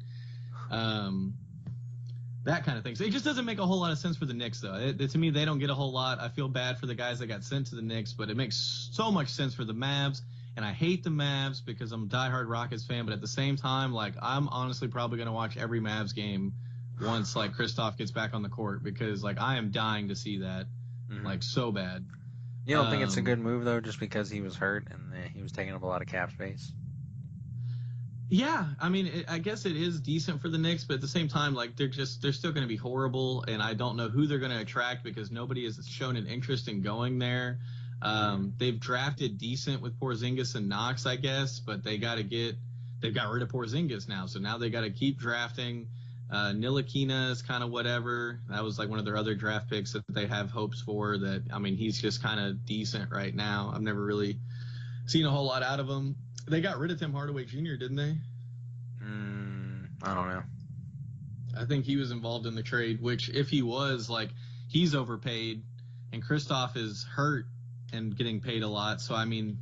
That kind of thing. So it just doesn't make a whole lot of sense for the Knicks, though. To me, they don't get a whole lot. I feel bad for the guys that got sent to the Knicks, but it makes so much sense for the Mavs. And I hate the Mavs because I'm a diehard Rockets fan, but at the same time, like I'm honestly probably going to watch every Mavs game once like Kristaps gets back on the court because like I am dying to see that, like so bad. You don't think it's a good move though, just because he was hurt and he was taking up a lot of cap space? Yeah, I mean, I guess it is decent for the Knicks, but at the same time, like they're still going to be horrible, and I don't know who they're going to attract because nobody has shown an interest in going there. They've drafted decent with Porzingis and Knox, I guess, but they they've got rid of Porzingis now, so now they got to keep drafting. Ntilikina is kind of whatever. That was like one of their other draft picks that they have hopes for. That, I mean, he's just kind of decent right now. I've never really seen a whole lot out of him. They got rid of Tim Hardaway Jr., didn't they? I don't know. I think he was involved in the trade, which if he was, like, he's overpaid, and Kristoff is hurt and getting paid a lot. So, I mean,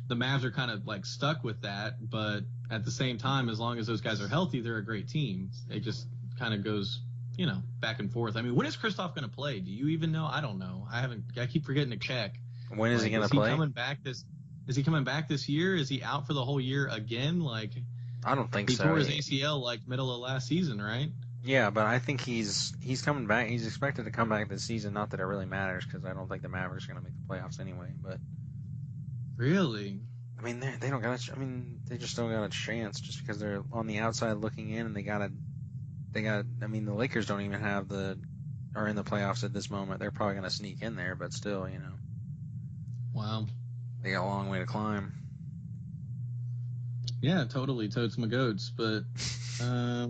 the Mavs are kind of, like, stuck with that. But at the same time, as long as those guys are healthy, they're a great team. It just kind of goes, you know, back and forth. I mean, when is Kristoff going to play? Do you even know? I don't know. I keep forgetting to check. When is he going to play? Is he coming back this year? Is he out for the whole year again? Like, I don't think so. He tore his ACL like middle of last season, right? Yeah, but I think he's coming back. He's expected to come back this season. Not that it really matters, because I don't think the Mavericks are going to make the playoffs anyway. But really, I mean, they don't got. I mean, they just don't got a chance just because they're on the outside looking in, and they got. I mean, the Lakers don't even are in the playoffs at this moment. They're probably going to sneak in there, but still, you know. Wow. They got a long way to climb. Yeah, totally, totes my goats. But I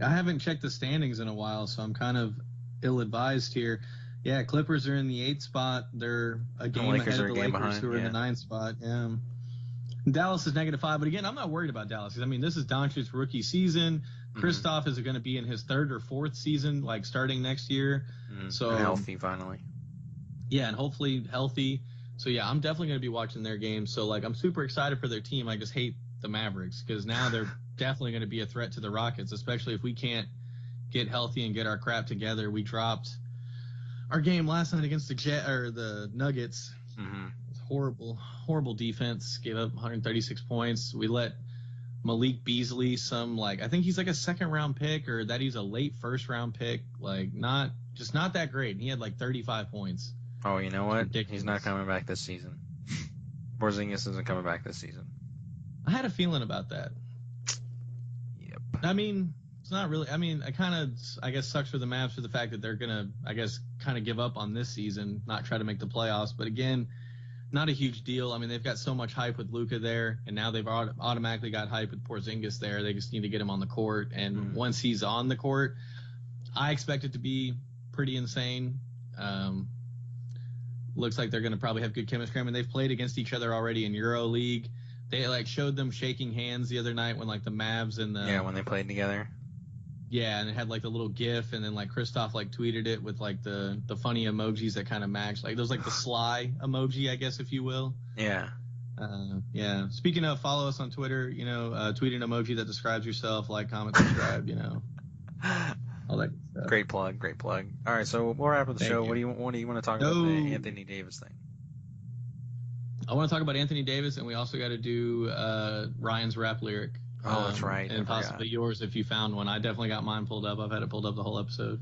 haven't checked the standings in a while, so I'm kind of ill-advised here. Yeah, Clippers are in the 8th spot. They're a game ahead of the Lakers, who are in the 9th spot. Yeah. Dallas is -5, but again, I'm not worried about Dallas. I mean, this is Doncic's rookie season. Kristoff is going to be in his 3rd or 4th season, like starting next year. So and healthy finally. Yeah, and hopefully healthy. So yeah, I'm definitely going to be watching their games. So like, I'm super excited for their team. I just hate the Mavericks because now they're definitely going to be a threat to the Rockets, especially if we can't get healthy and get our crap together. We dropped our game last night against the Nuggets. It's horrible defense. Gave up 136 points. We let Malik Beasley, I think he's like a 2nd round pick, or that he's a late 1st round pick. Like, not that great. And he had like 35 points. Oh, you know what? He's not coming back this season. Porzingis isn't coming back this season. I had a feeling about that. Yep. I mean, it's not really. I mean, I guess sucks for the Mavs for the fact that they're gonna, I guess, kind of give up on this season, not try to make the playoffs. But again, not a huge deal. I mean, they've got so much hype with Luka there, and now they've automatically got hype with Porzingis there. They just need to get him on the court, and once he's on the court, I expect it to be pretty insane. Looks like they're going to probably have good chemistry. I mean, they've played against each other already in Euro League. They like showed them shaking hands the other night when like the Mavs and when they played together. Yeah, and it had like the little GIF, and then like Kristoff like tweeted it with like the funny emojis that kind of matched. Like there's like the sly emoji, I guess, if you will. Yeah. Yeah. Speaking of, follow us on Twitter. You know, tweet an emoji that describes yourself. Like, comment, subscribe. You know. All that stuff. Great plug. All right, so we'll wrap up the show. What do you want to talk about the Anthony Davis thing? I want to talk about Anthony Davis, and we also got to do Ryan's rap lyric. Oh, that's right. And possibly yours if you found one. I definitely got mine pulled up. I've had it pulled up the whole episode.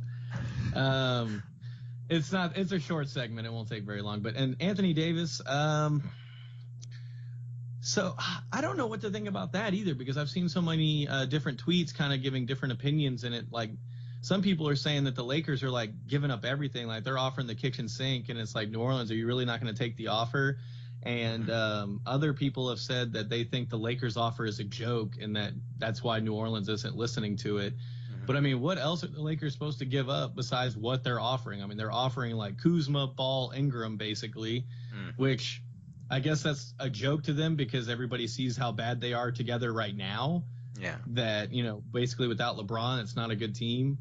It's a short segment. It won't take very long. But Anthony Davis. So I don't know what to think about that either, because I've seen so many different tweets kind of giving different opinions in it. Like, some people are saying that the Lakers are like giving up everything, like they're offering the kitchen sink, and it's like, New Orleans, are you really not going to take the offer? And other people have said that they think the Lakers offer is a joke, and that's why New Orleans isn't listening to it. But I mean, what else are the Lakers supposed to give up besides what they're offering? I mean, they're offering like Kuzma, Ball, Ingram, basically, which I guess that's a joke to them because everybody sees how bad they are together right now. Yeah. That, you know, basically without LeBron, it's not a good team.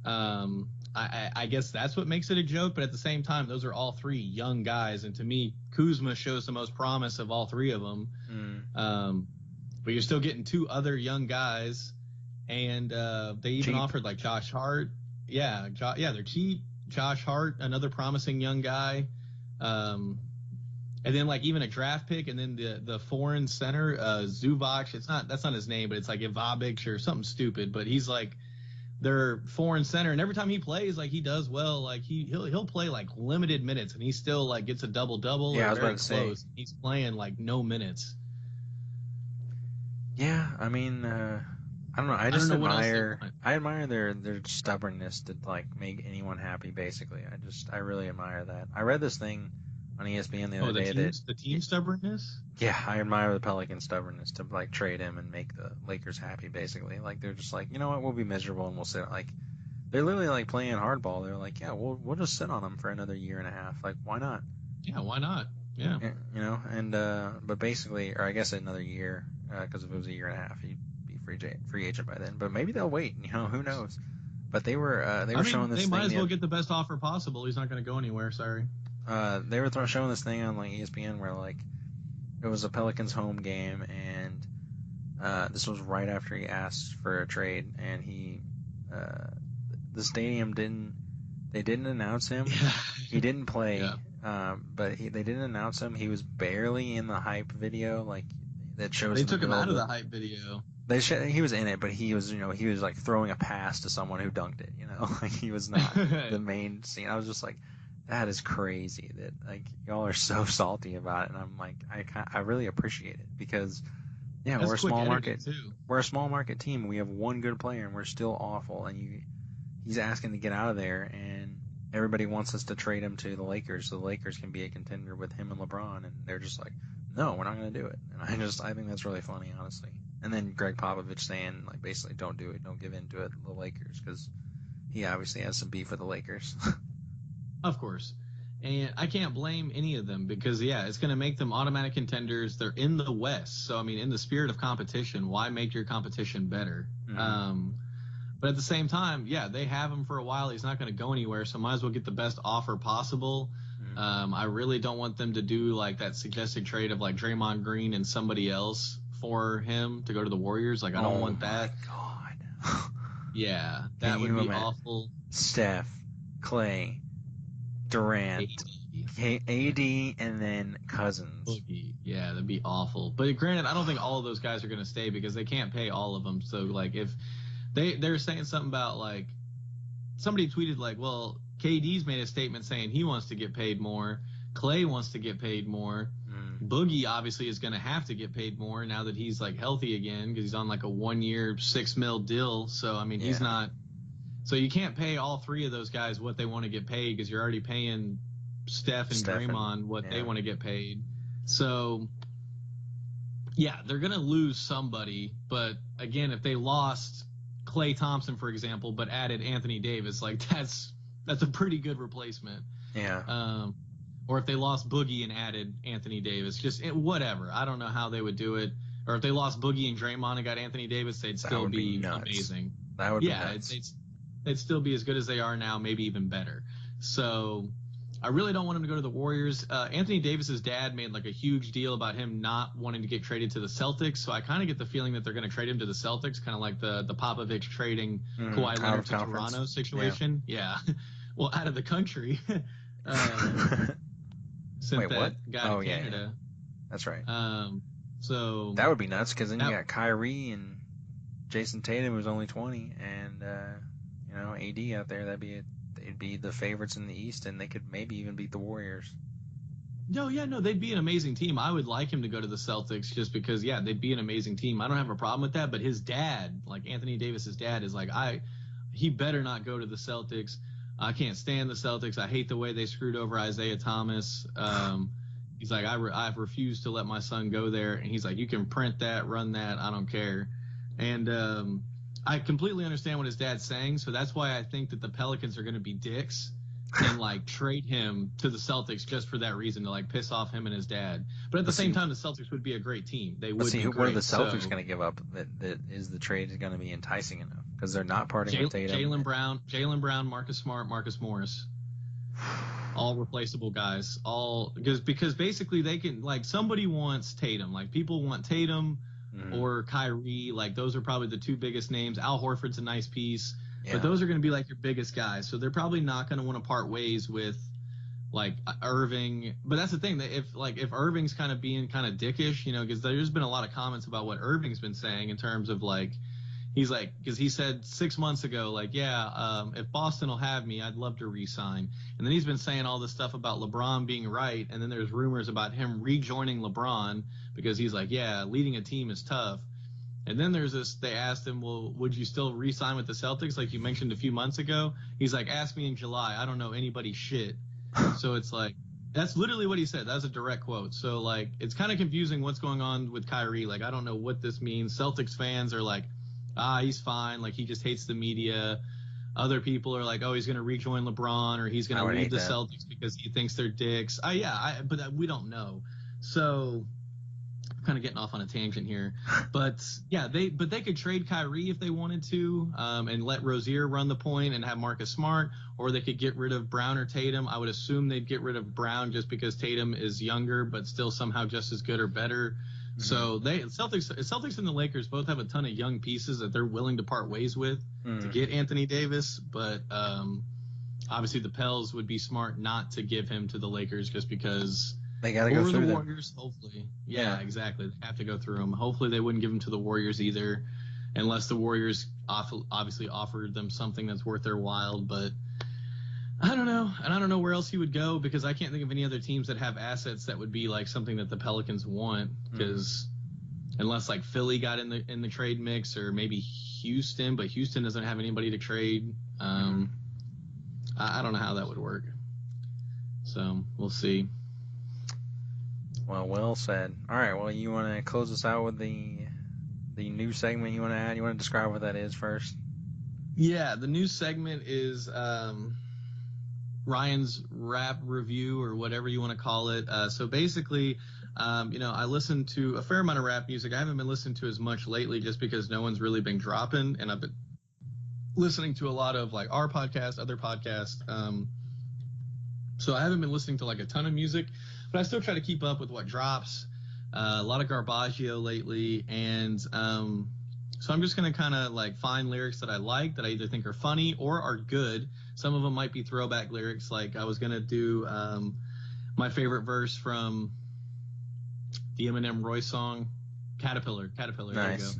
I guess that's what makes it a joke, but at the same time, those are all 3 young guys, and to me, Kuzma shows the most promise of all 3 of them. But you're still getting 2 other young guys, and they even offered like Josh Hart. Yeah, they're cheap. Josh Hart, another promising young guy, and then like even a draft pick, and then the foreign center, Zubac. That's not his name, but it's like Ivabic or something stupid. But he's like their foreign center, and every time he plays, like he does well. Like he'll play like limited minutes, and he still like gets a double. Yeah, I was about to say he's playing like no minutes. Yeah, I mean, I don't know. I admire their stubbornness to like make anyone happy. Basically, I really admire that. I read this thing on ESPN the Oh, other day the team stubbornness. yeah, I admire the Pelicans' stubbornness to like trade him and make the Lakers happy. Basically, like they're just like, you know what, we'll be miserable and we'll sit. Like they're literally like playing hardball. They're like, yeah, we'll just sit on him for another year and a half. Like why not? Yeah, why not? Yeah. You know, and but basically, or I guess another year, because if it was a year and a half, he'd be free agent by then. But maybe they'll wait. You know, who knows? But they were showing this they thing. might as well get the best offer possible. He's not going to go anywhere. Sorry. They were showing this thing on like ESPN where like it was a Pelicans home game, and this was right after he asked for a trade, and the stadium didn't announce him. Yeah. He didn't play. Yeah. But they didn't announce him. He was barely in the hype video, like that shows. They took him out of the hype video. He was in it, but he was like throwing a pass to someone who dunked it. You know, like he was not the main scene. I was just like, that is crazy that like y'all are so salty about it, and I'm like, I really appreciate it because yeah, That's we're a small market. Too. We're a small market team. We have one good player, and we're still awful. And he's asking to get out of there, and everybody wants us to trade him to the Lakers so the Lakers can be a contender with him and LeBron, and they're just like, no, we're not going to do it. And I think that's really funny, honestly. And then Greg Popovich saying, like, basically, don't do it, don't give in to it, the Lakers, because he obviously has some beef with the Lakers. Of course. And I can't blame any of them because, yeah, it's going to make them automatic contenders. They're in the West. So, I mean, in the spirit of competition, why make your competition better? Mm-hmm. But at the same time, yeah, they have him for a while. He's not going to go anywhere, so might as well get the best offer possible. Mm-hmm. I really don't want them to do like that suggested trade of like Draymond Green and somebody else for him to go to the Warriors. Like, I don't want that. Oh, my God. Yeah, that would be awful. Steph, Clay, Durant, AD, and then Cousins. Boogie. Yeah, that'd be awful. But granted, I don't think all of those guys are going to stay because they can't pay all of them. So, like, if they're saying something about, like, somebody tweeted, like, well, KD's made a statement saying he wants to get paid more. Clay wants to get paid more. Boogie obviously is going to have to get paid more now that he's, like, healthy again because he's on, like, a 1-year, $6 million deal. So, I mean, he's not. So you can't pay all three of those guys what they want to get paid because you're already paying Steph and Draymond what they want to get paid. So, yeah, they're going to lose somebody. But, again, if they lost Klay Thompson, for example, but added Anthony Davis, like that's a pretty good replacement. Yeah. Or if they lost Boogie and added Anthony Davis, whatever. I don't know how they would do it. Or if they lost Boogie and Draymond and got Anthony Davis, they'd still be amazing. That would be nuts. They'd still be as good as they are now, maybe even better. So I really don't want him to go to the Warriors. Anthony Davis's dad made like a huge deal about him not wanting to get traded to the Celtics. So I kind of get the feeling that they're going to trade him to the Celtics, kind of like the Popovich trading Kawhi Leonard to Toronto situation. Yeah. Well, out of the country. Wait, what? Guy in Canada. Yeah. That's right. So that would be nuts because then you got Kyrie and Jason Tatum, who's only 20, and AD out there. They'd be the favorites in the East, and they could maybe even beat the Warriors. No, they'd be an amazing team. I would like him to go to the Celtics just because, yeah, they'd be an amazing team. I don't have a problem with that, but his dad, like Anthony Davis's dad, is like, he better not go to the Celtics. I can't stand the Celtics. I hate the way they screwed over Isaiah Thomas. He's like, I've refused to let my son go there. And he's like, you can print that, run that, I don't care. And I completely understand what his dad's saying. So that's why I think that the Pelicans are going to be dicks and like trade him to the Celtics just for that reason, to like piss off him and his dad. But at the same time, the Celtics would be a great team. They would be great. What are the Celtics going to give up that is the trade is going to be enticing enough? Because they're not parting with Tatum. Jaylen Brown, Marcus Smart, Marcus Morris. All replaceable guys. Because basically they can, like, somebody wants Tatum. Like, people want Tatum or Kyrie. Like, those are probably the two biggest names. Al Horford's a nice piece. Yeah. But those are going to be, like, your biggest guys. So they're probably not going to want to part ways with, like, Irving. But that's the thing. That if Irving's kind of being kind of dickish, because there's been a lot of comments about what Irving's been saying in terms of, like, he's like, because he said 6 months ago, like, if Boston will have me, I'd love to re-sign. And then he's been saying all this stuff about LeBron being right. And then there's rumors about him rejoining LeBron because he's like, yeah, leading a team is tough. And then there's this, they asked him, well, would you still re-sign with the Celtics like you mentioned a few months ago? He's like, ask me in July. I don't know anybody's shit. So it's like, That's literally what he said. That's a direct quote. So, like, it's kind of confusing what's going on with Kyrie. Like, I don't know what this means. Celtics fans are like, he's fine. Like, he just hates the media. Other people are like, oh, he's going to rejoin LeBron, or he's going to leave the Celtics because he thinks they're dicks. But we don't know. So, I'm kind of getting off on a tangent here. But, yeah, they could trade Kyrie if they wanted to, and let Rozier run the point and have Marcus Smart, or they could get rid of Brown or Tatum. I would assume they'd get rid of Brown just because Tatum is younger but still somehow just as good or better. Mm-hmm. So Celtics and the Lakers both have a ton of young pieces that they're willing to part ways with to get Anthony Davis. But obviously the Pels would be smart not to give him to the Lakers just because they got to go through the Warriors, hopefully. Yeah, exactly. They have to go through them. Hopefully they wouldn't give him to the Warriors either, unless the Warriors obviously offered them something that's worth their while. But I don't know. And I don't know where else he would go because I can't think of any other teams that have assets that would be like something that the Pelicans want. Because unless like Philly got in the trade mix, or maybe Houston, but Houston doesn't have anybody to trade. I don't know how that would work. So we'll see. Well said. All right. Well, you want to close us out with the new segment you want to add? You want to describe what that is first? Yeah, the new segment is Ryan's rap review, or whatever you want to call it. So basically, I listen to a fair amount of rap music. I haven't been listening to as much lately just because no one's really been dropping, and I've been listening to a lot of like our podcast, other podcasts. So I haven't been listening to like a ton of music, but I still try to keep up with what drops. A lot of Garbaggio lately, and so I'm just going to kind of like find lyrics that I like, that I either think are funny or are good. Some of them might be throwback lyrics. Like I was going to do my favorite verse from the Eminem Royce song, Caterpillar. Nice.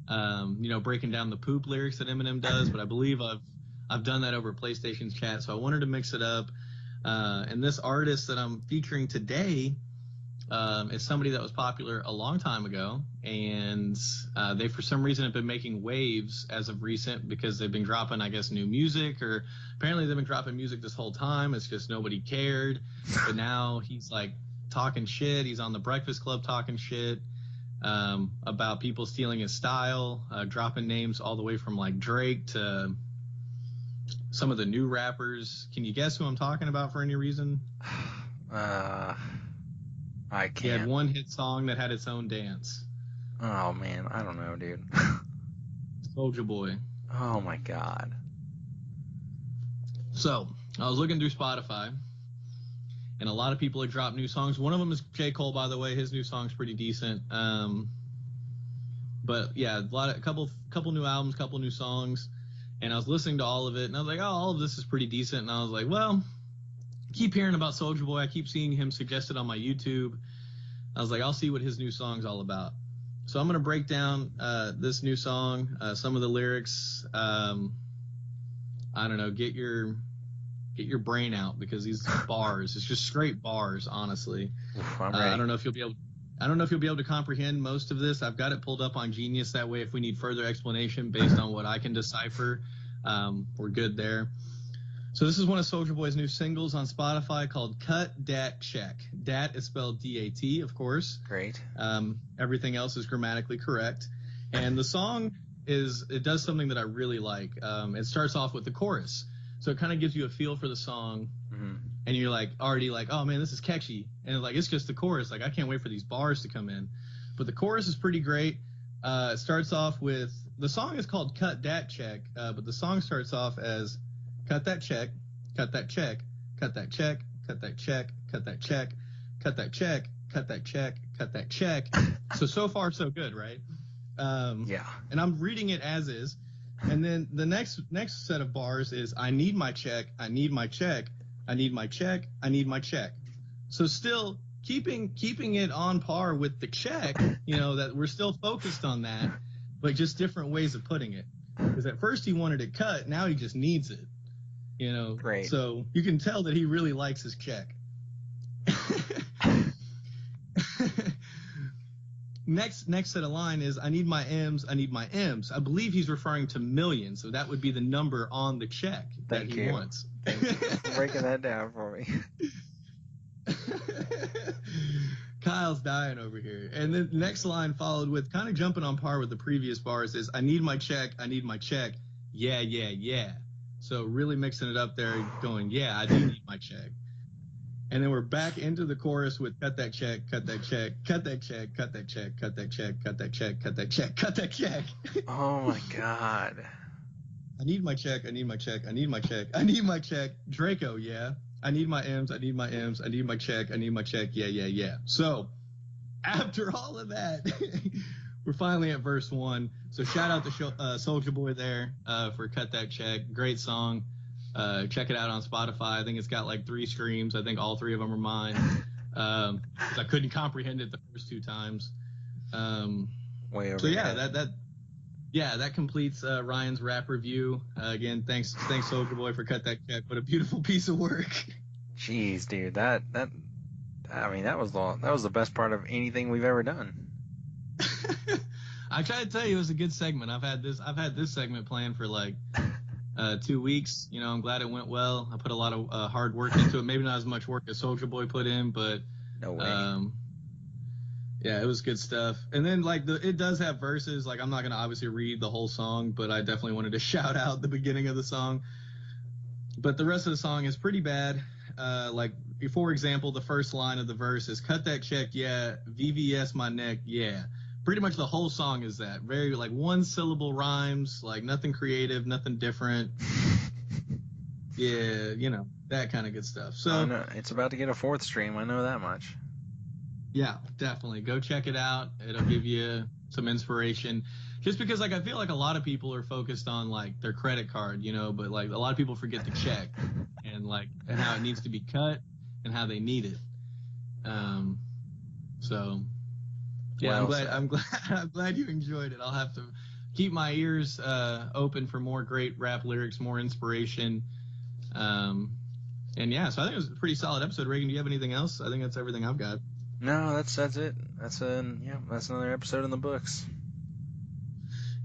There you go. Breaking down the poop lyrics that Eminem does, but I believe I've done that over PlayStation's chat, so I wanted to mix it up. And this artist that I'm featuring today is somebody that was popular a long time ago, and they for some reason have been making waves as of recent because they've been dropping, I guess, new music, or apparently they've been dropping music this whole time. It's just nobody cared. But now he's like talking shit. He's on the Breakfast Club talking shit about people stealing his style, dropping names all the way from like Drake to some of the new rappers. Can you guess who I'm talking about for any reason? I can't. He had one hit song that had its own dance. Oh, man. I don't know, dude. Soulja Boy. Oh, my God. So, I was looking through Spotify, and a lot of people have dropped new songs. One of them is J. Cole, by the way. His new song's pretty decent. But, yeah, a couple new albums, couple new songs. And I was listening to all of it, and I was like, oh, all of this is pretty decent. And I was like, well, keep hearing about Soulja Boy. I keep seeing him suggested on my YouTube. I was like, I'll see what his new song's all about. So I'm going to break down this new song, some of the lyrics. I don't know, get your brain out, because these bars, it's just straight bars, honestly. Oof, I'm ready. I don't know if you'll be able to comprehend most of this. I've got it pulled up on Genius. That way, if we need further explanation based on what I can decipher, we're good there. So this is one of Soulja Boy's new singles on Spotify called Cut Dat Check. Dat is spelled D-A-T, of course. Great. Everything else is grammatically correct. And the song it does something that I really like. It starts off with the chorus. So it kind of gives you a feel for the song. Mm-hmm. And you're like already like, oh man, this is catchy. And like, it's just the chorus. Like, I can't wait for these bars to come in. But the chorus is pretty great. It starts off with, the song is called Cut Dat Check, but the song starts off as cut that check, cut that check, cut that check, cut that check, cut that check, cut that check, cut that check, cut that check. So far so good, right? Yeah. And I'm reading it as is. And then the next set of bars is, I need my check, I need my check, I need my check, I need my check. So still keeping it on par with the check, that we're still focused on that, but just different ways of putting it. Because at first he wanted it cut, now he just needs it. Great. So you can tell that he really likes his check. Next set of line is, I need my M's, I need my M's. I believe he's referring to millions, so that would be the number on the check that he wants. Thank you for breaking that down for me. Kyle's dying over here. And then the next line followed with kind of jumping on par with the previous bars is, I need my check, I need my check. Yeah, yeah, yeah. So really mixing it up there, going, yeah, I do need my check. And then we're back into the chorus with cut that check, cut that check, cut that check, cut that check, cut that check, cut that check, cut that check, cut that check. Oh my God. I need my check, I need my check, I need my check, I need my check. Draco, yeah. I need my M's, I need my M's, I need my check, I need my check, yeah, yeah, yeah. So, after all of that, we're finally at verse 1. So shout out to Soulja Boy there for Cut That Check. Great song. Check it out on Spotify. I think it's got like 3 streams. I think all 3 of them are mine. 'Cause I couldn't comprehend it the first 2 times. Way over. So yeah, that completes Ryan's rap review. Again, thanks Soulja Boy for Cut That Check. What a beautiful piece of work. Jeez, dude, that was the best part of anything we've ever done. I tried to tell you it was a good segment. I've had this segment planned for like 2 weeks. You know, I'm glad it went well. I put a lot of hard work into it. Maybe not as much work as Soulja Boy put in, but No way. yeah, it was good stuff. And then like it does have verses. Like I'm not gonna obviously read the whole song, but I definitely wanted to shout out the beginning of the song. But the rest of the song is pretty bad. Like for example, the first line of the verse is cut that check, yeah, VVS my neck, yeah. Pretty much the whole song is that. Very like 1 syllable rhymes, like nothing creative, nothing different. Yeah, you know, that kind of good stuff. So no, it's about to get a 4th stream. I know that much. yeah, definitely go check it out. It'll give you some inspiration. Just because like I feel like a lot of people are focused on like their credit card, you know, but like a lot of people forget the check and how it needs to be cut and how they need it. So yeah, Well I'm glad you enjoyed it. I'll have to keep my ears open for more great rap lyrics, more inspiration. And yeah, so I think it was a pretty solid episode. Reagan, do you have anything else? I think that's everything I've got. No, that's it. That's another episode in the books.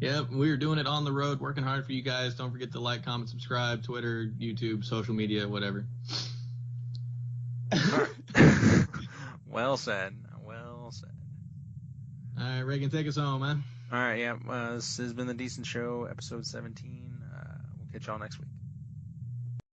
Yeah, we were doing it on the road, working hard for you guys. Don't forget to like, comment, subscribe, Twitter, YouTube, social media, whatever. All right. Well said. All right, Reagan, take us home, man. All right, yeah. This has been the Decent Show, episode 17. We'll catch y'all next week.